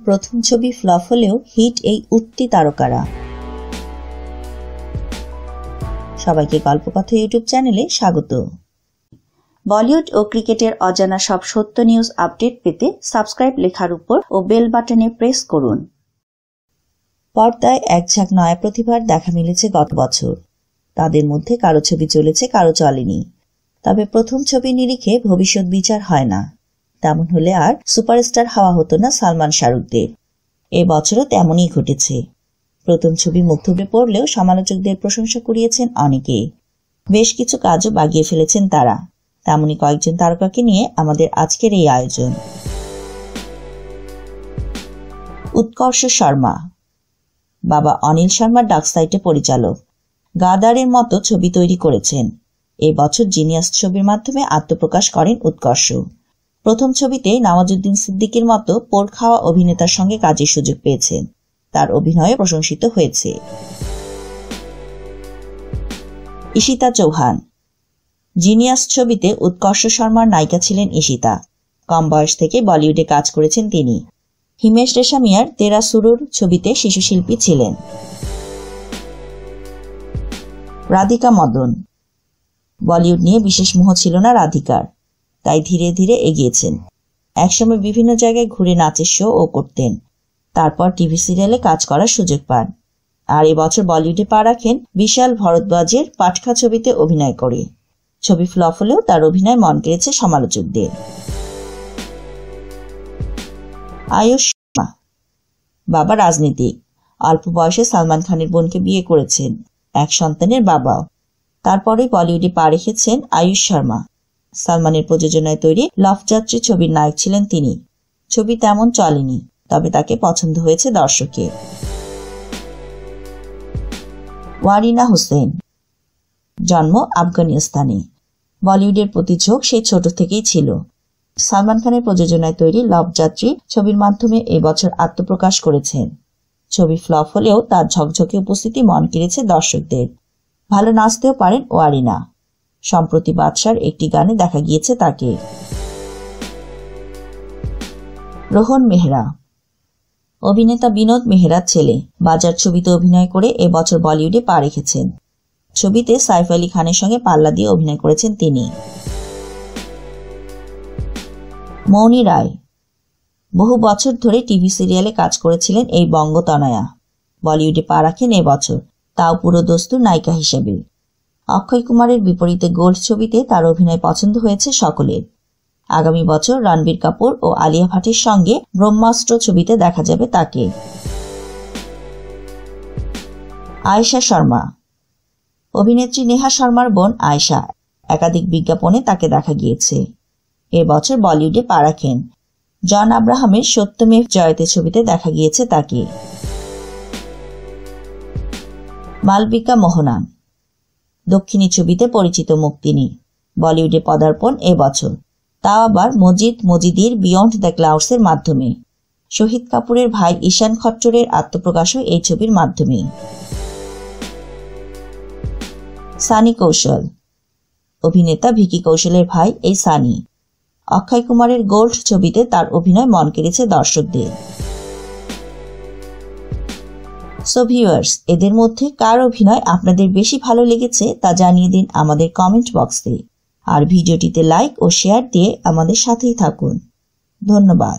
প্রথম ছবি ফ্লপ হলেও হিট এই উঠতি তারকারা। সবাইকে গল্পকথা ইউটিউব চ্যানেলে স্বাগত। বলিউড ও ক্রিকেটের অজানা সব সত্য নিউজ আপডেট পেতে সাবস্ক্রাইব লেখার উপর ও বেল বাটনে প্রেস করুন। পর্দায় এক ঝাঁক নয়া প্রতিভার দেখা মিলেছে গত বছর। তাদের মধ্যে কারো ছবি চলেছে, কারো চলেনি। তবে প্রথম ছবি নিরিখে ভবিষ্যৎ বিচার হয় না। তেমন হলে আর সুপারস্টার হওয়া হতো না সালমান শাহরুখদের। এবছরও তেমনই ঘটেছে। প্রথম ছবি মুখ থুবড়ে পড়লেও সমালোচকদের প্রশংসা কুড়িয়েছেন অনেকে। বেশ কিছু কাজও বাগিয়ে ফেলেছেন তারা। তেমনই কয়েকজন তারকাকে নিয়ে আমাদের আজকের এই আয়োজন। উৎকর্ষ শর্মা। বাবা অনিল শর্মা ডার্কসাইটে পরিচালক। গাদারের মতো ছবি তৈরি করেছেন। এই বছর জিনিয়াস ছবির মাধ্যমে আত্মপ্রকাশ করেন উৎকর্ষ। প্রথম ছবিতে নওয়াজুদ্দিন সিদ্দিকীর মতো পোড় খাওয়া অভিনেতার সঙ্গে কাজের সুযোগ পেয়েছেন। তার অভিনয়ে প্রশংসিত হয়েছে। ঈশিতা চৌহান। জিনিয়াস ছবিতে উৎকর্ষ শর্মার নায়িকা ছিলেন ঈশিতা। কম বয়স থেকে বলিউডে কাজ করেছেন তিনি। হিমেশ রেশামিয়ার তেরা সুরুর ছবিতে শিশুশিল্পী ছিলেন। রাধিকা মদন। বলিউড নিয়ে বিশেষ মোহ ছিল না রাধিকার, তাই ধীরে ধীরে এগিয়েছেন। একসময় বিভিন্ন জায়গায় ঘুরে নাচের শো ও করতেন। তারপর টিভি সিরিয়ালে কাজ করার সুযোগ পান। আর এবছর বলিউডে পা রাখেন বিশাল ভরদ্বাজের পাটখা ছবিতে অভিনয় করে। ছবি ফ্লপ হলেও তার অভিনয় মন কেড়েছে সমালোচকদের। আয়ুষ শর্মা। বাবা রাজনীতিক। অল্প বয়সে সালমান খানের বোনকে বিয়ে করেছেন। এক সন্তানের বাবাও। তারপরে বলিউডে পা রেখেছেন আয়ুষ শর্মা। সালমানের প্রযোজনায় তৈরি লভযাত্রী ছবির নায়ক ছিলেন তিনি। ছবি তেমন চলেনি, তবে তাকে পছন্দ হয়েছে দর্শকের। ওয়ারিনা হোসেন। জন্ম আফগানিস্তানে। বলিউডের প্রতি ঝোঁক সেই ছোট থেকেই ছিল। সালমান খানের প্রযোজনায় তৈরি লভযাত্রী ছবির মাধ্যমে এবছর আত্মপ্রকাশ করেছেন। ছবি ফ্লপ হলেও তার ঝকঝকে উপস্থিতি মন কেড়েছে দর্শকদের। ভালো নাচতেও পারেন ওয়ারিনা। সম্প্রতি বাদশার একটি গানে দেখা গিয়েছে তাকে। রোহন মেহরা। অভিনেতা বিনোদ মেহরার ছেলে। বাজার ছবিতে অভিনয় করে এবছর বলিউডে পা রেখেছেন। ছবিতে সাইফ আলী খানের সঙ্গে পাল্লা দিয়ে অভিনয় করেছেন তিনি। মৌনী রায়। বহু বছর ধরে টিভি সিরিয়ালে কাজ করেছিলেন এই বঙ্গতনয়া। বলিউডে পা রাখেন এবছর, তাও পুরো দস্তুর নায়িকা হিসেবে। অক্ষয় কুমারের বিপরীতে গোল্ড ছবিতে তার অভিনয় পছন্দ হয়েছে সকলের। আগামী বছর রণবীর কাপুর ও আলিয়া ভাটের সঙ্গে ব্রহ্মাস্ত্র ছবিতে দেখা যাবে তাকে। আয়েশা শর্মা। অভিনেত্রী নেহা শর্মার বোন আয়েশা। একাধিক বিজ্ঞাপনে তাকে দেখা গিয়েছে। এবছর বলিউডে পা রাখেন। জন আব্রাহামের সত্যমেভ জয়তে ছবিতে দেখা গিয়েছে তাকে। মালবিকা মোহনান। দক্ষিণী ছবিতে পরিচিত মুখ তিনি। বলিউডে পদার্পণ এবছর, তাও আবার মজিদ মজিদির বিয়ন্ড দ্য ক্লাউডসের মাধ্যমে। শহীদ কাপুরের ভাই ঈশান খট্টরের আত্মপ্রকাশও এই ছবির মাধ্যমে। সানি কৌশল। অভিনেতা ভিকি কৌশলের ভাই এই সানি। অক্ষয় কুমারের গোল্ড ছবিতে তার অভিনয় মন কেড়েছে দর্শকদের। সো ভিউয়ার্স, এদের মধ্যে কার অভিনয় আপনাদের বেশি ভালো লেগেছে তা জানিয়ে দিন আমাদের কমেন্ট বক্সে। আর ভিডিওটিতে লাইক ও শেয়ার দিয়ে আমাদের সাথেই থাকুন। ধন্যবাদ।